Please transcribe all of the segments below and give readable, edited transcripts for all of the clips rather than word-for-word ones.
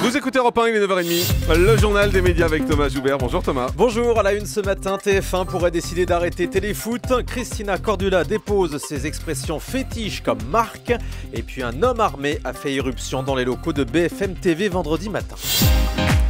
Vous écoutez Europe 1, il est 9h30, le journal des médias avec Thomas Joubert. Bonjour Thomas. Bonjour, à la une ce matin, TF1 pourrait décider d'arrêter Téléfoot. Christina Cordula dépose ses expressions fétiches comme marque. Et puis un homme armé a fait irruption dans les locaux de BFM TV vendredi matin.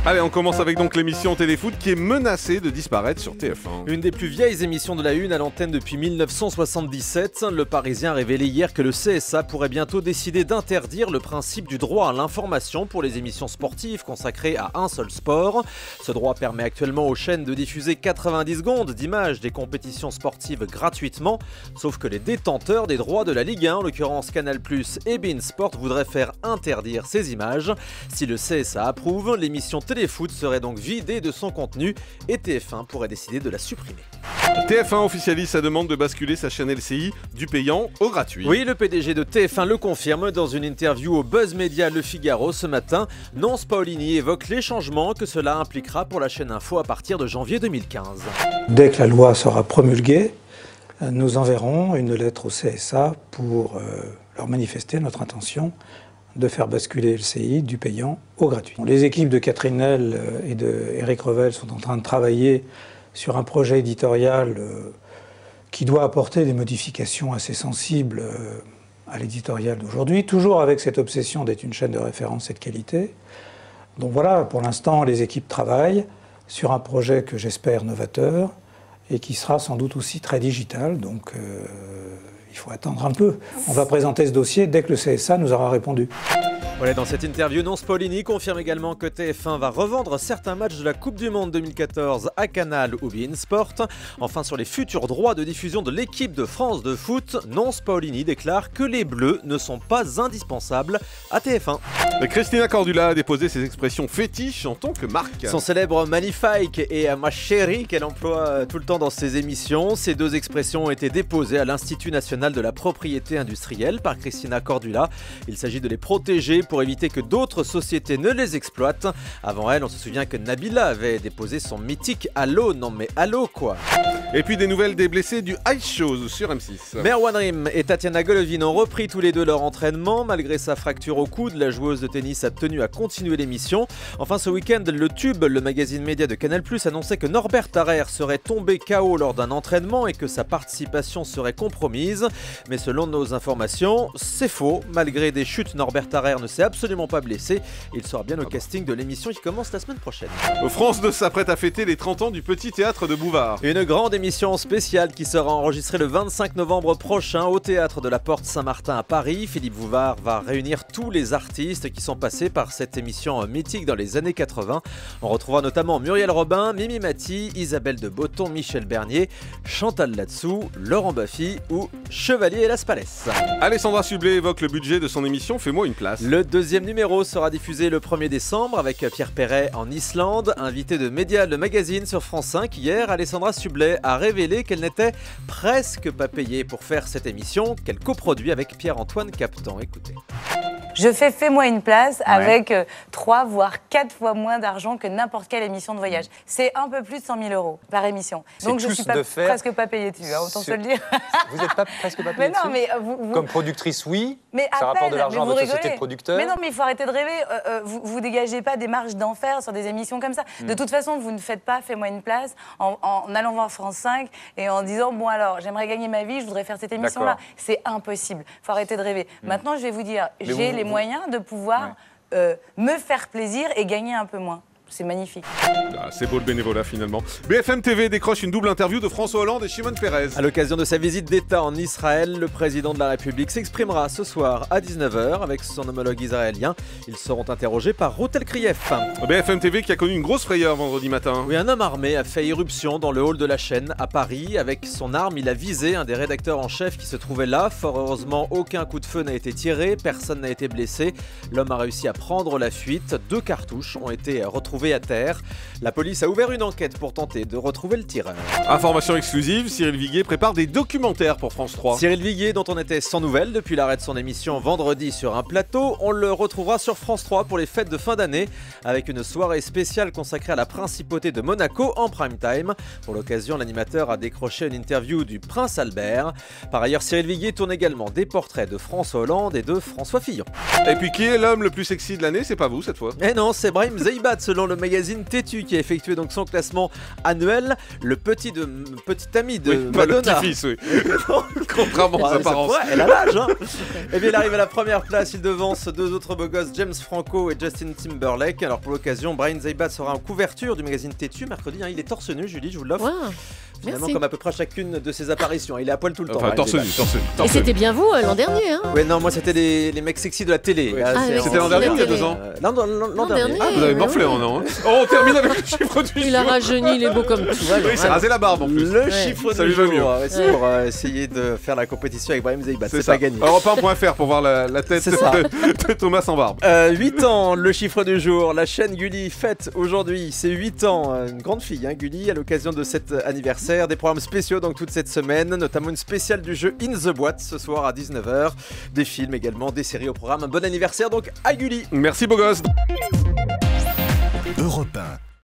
Allez, on commence avec donc l'émission Téléfoot qui est menacée de disparaître sur TF1. Une des plus vieilles émissions de la Une à l'antenne depuis 1977. Le Parisien a révélé hier que le CSA pourrait bientôt décider d'interdire le principe du droit à l'information pour les émissions sportives consacrées à un seul sport. Ce droit permet actuellement aux chaînes de diffuser 90 secondes d'images des compétitions sportives gratuitement, sauf que les détenteurs des droits de la Ligue 1, en l'occurrence Canal+ et beIN Sport, voudraient faire interdire ces images. Si le CSA approuve, l'émission Téléfoot serait donc vidée de son contenu et TF1 pourrait décider de la supprimer. TF1 officialise sa demande de basculer sa chaîne LCI du payant au gratuit. Oui, le PDG de TF1 le confirme dans une interview au Buzz Media Le Figaro ce matin. Nonce Paolini évoque les changements que cela impliquera pour la chaîne Info à partir de janvier 2015. Dès que la loi sera promulguée, nous enverrons une lettre au CSA pour leur manifester notre intention de faire basculer LCI du payant au gratuit. Les équipes de Catherine Nel et d'Éric Revel sont en train de travailler sur un projet éditorial qui doit apporter des modifications assez sensibles à l'éditorial d'aujourd'hui, toujours avec cette obsession d'être une chaîne de référence et de qualité. Donc voilà, pour l'instant, les équipes travaillent sur un projet que j'espère novateur et qui sera sans doute aussi très digital. Donc il faut attendre un peu. On va présenter ce dossier dès que le CSA nous aura répondu. Voilà, dans cette interview, Nonce Paolini confirme également que TF1 va revendre certains matchs de la Coupe du Monde 2014 à Canal ou beIN Sport. Enfin, sur les futurs droits de diffusion de l'équipe de France de foot, Nonce Paolini déclare que les Bleus ne sont pas indispensables à TF1. Christina Cordula a déposé ses expressions fétiches en tant que marque. Son célèbre magnifique et ma chérie qu'elle emploie tout le temps dans ses émissions. Ces deux expressions ont été déposées à l'Institut national de la propriété industrielle par Christina Cordula. Il s'agit de les protéger pour éviter que d'autres sociétés ne les exploitent. Avant elle, on se souvient que Nabila avait déposé son mythique « Allô, non mais allô quoi ». Et puis des nouvelles des blessés du Ice Show sur M6. Merwan Rim et Tatiana Golovin ont repris tous les deux leur entraînement. Malgré sa fracture au coude, la joueuse de tennis a tenu à continuer l'émission. Enfin, ce week-end, le Tube, le magazine média de Canal+, annonçait que Norbert Tarrer serait tombé KO lors d'un entraînement et que sa participation serait compromise. Mais selon nos informations, c'est faux. Malgré des chutes, Norbert Tarrer ne s'est absolument pas blessé. Il sera bien au casting de l'émission qui commence la semaine prochaine. France 2 s'apprête à fêter les 30 ans du Petit Théâtre de Bouvard. Une grande émission spéciale qui sera enregistrée le 25 novembre prochain au Théâtre de la Porte Saint-Martin à Paris. Philippe Bouvard va réunir tous les artistes qui sont passés par cette émission mythique dans les années 80. On retrouvera notamment Muriel Robin, Mimi Mati, Isabelle de Botton, Michel Bernier, Chantal Latsou, Laurent Baffy ou Chevalier et Las Palais. Alessandra Sublet évoque le budget de son émission Fais-moi une place. Le deuxième numéro sera diffusé le 1er décembre avec Pierre Perret en Islande, invité de Média le magazine sur France 5. Hier, Alessandra Sublet a révélé qu'elle n'était presque pas payée pour faire cette émission qu'elle coproduit avec Pierre-Antoine Captan. Écoutez. Je fais Fais-moi une place avec 3 voire 4 fois moins d'argent que n'importe quelle émission de voyage. C'est un peu plus de 100 000 € par émission. Donc je ne suis presque pas payée dessus, autant se le dire. Vous n'êtes pas presque pas payée dessus. Mais Comme productrice, oui. Mais ça rapporte de l'argent à votre société de producteurs. Mais non, mais il faut arrêter de rêver. Vous dégagez pas des marges d'enfer sur des émissions comme ça. De toute façon, vous ne faites pas Fais-moi une place en allant voir France 5 et en disant bon alors j'aimerais gagner ma vie, je voudrais faire cette émission-là. C'est impossible. Il faut arrêter de rêver. Maintenant, je vais vous dire, j'ai les moyens de pouvoir me faire plaisir et gagner un peu moins. C'est magnifique. Ah, c'est beau le bénévolat finalement. BFM TV décroche une double interview de François Hollande et Shimon Peres. À l'occasion de sa visite d'État en Israël, le président de la République s'exprimera ce soir à 19h avec son homologue israélien. Ils seront interrogés par Ruth El-Krief. BFM TV qui a connu une grosse frayeur vendredi matin. Oui, un homme armé a fait irruption dans le hall de la chaîne à Paris. Avec son arme, il a visé un des rédacteurs en chef qui se trouvait là. Fort heureusement, aucun coup de feu n'a été tiré, personne n'a été blessé. L'homme a réussi à prendre la fuite. 2 cartouches ont été retrouvées retrouvée à terre. La police a ouvert une enquête pour tenter de retrouver le tireur. Information exclusive, Cyril Viguier prépare des documentaires pour France 3. Cyril Viguier, dont on était sans nouvelles depuis l'arrêt de son émission vendredi sur un plateau, on le retrouvera sur France 3 pour les fêtes de fin d'année avec une soirée spéciale consacrée à la principauté de Monaco en prime time. Pour l'occasion, l'animateur a décroché une interview du prince Albert. Par ailleurs, Cyril Viguier tourne également des portraits de François Hollande et de François Fillon. Et puis qui est l'homme le plus sexy de l'année? C'est pas vous cette fois. Eh non, c'est Brahim Zeibat selon le magazine Têtu qui a effectué donc son classement annuel. Le petit ami de Madonna. Le petit-fils, oui. Contrairement aux apparences. Elle a l'âge, hein. Et bien il arrive à la première place, il devance deux autres beaux gosses, James Franco et Justin Timberlake. Alors pour l'occasion, Brahim Zeibat sera en couverture du magazine Têtu mercredi, hein. Il est torse nu, Julie, je vous l'offre. Wow. Finalement, Merci. comme à peu près chacune de ses apparitions. Il est à poil tout le temps. Enfin, torse nu. Et c'était bien vous l'an dernier, hein? Ouais, non, moi c'était les mecs sexy de la télé. Oui. Là, Ah, c'est C'était l'an dernier ou il y a 2 ans? L'an dernier. Ah, vous avez morflé en an. Hein. Oh, on termine avec le chiffre du jour. Il a rajeuni, il est beau comme tout. Oui, il s'est rasé la barbe en plus. Le chiffre Ça du lui va jour, mieux. ouais, c'est pour essayer de faire la compétition avec Brahim Zeibat. C'est ça. pas gagné. Europe1.fr pour voir la tête C'est ça. de Thomas sans barbe. 8 ans, le chiffre du jour. La chaîne Gulli fête aujourd'hui ses 8 ans. Une grande fille, hein, Gulli, à l'occasion de cet anniversaire. Des programmes spéciaux donc toute cette semaine, notamment une spéciale du jeu In the Boîte ce soir à 19h. Des films également, des séries au programme. Un bon anniversaire donc à Gulli. Merci beau gosse.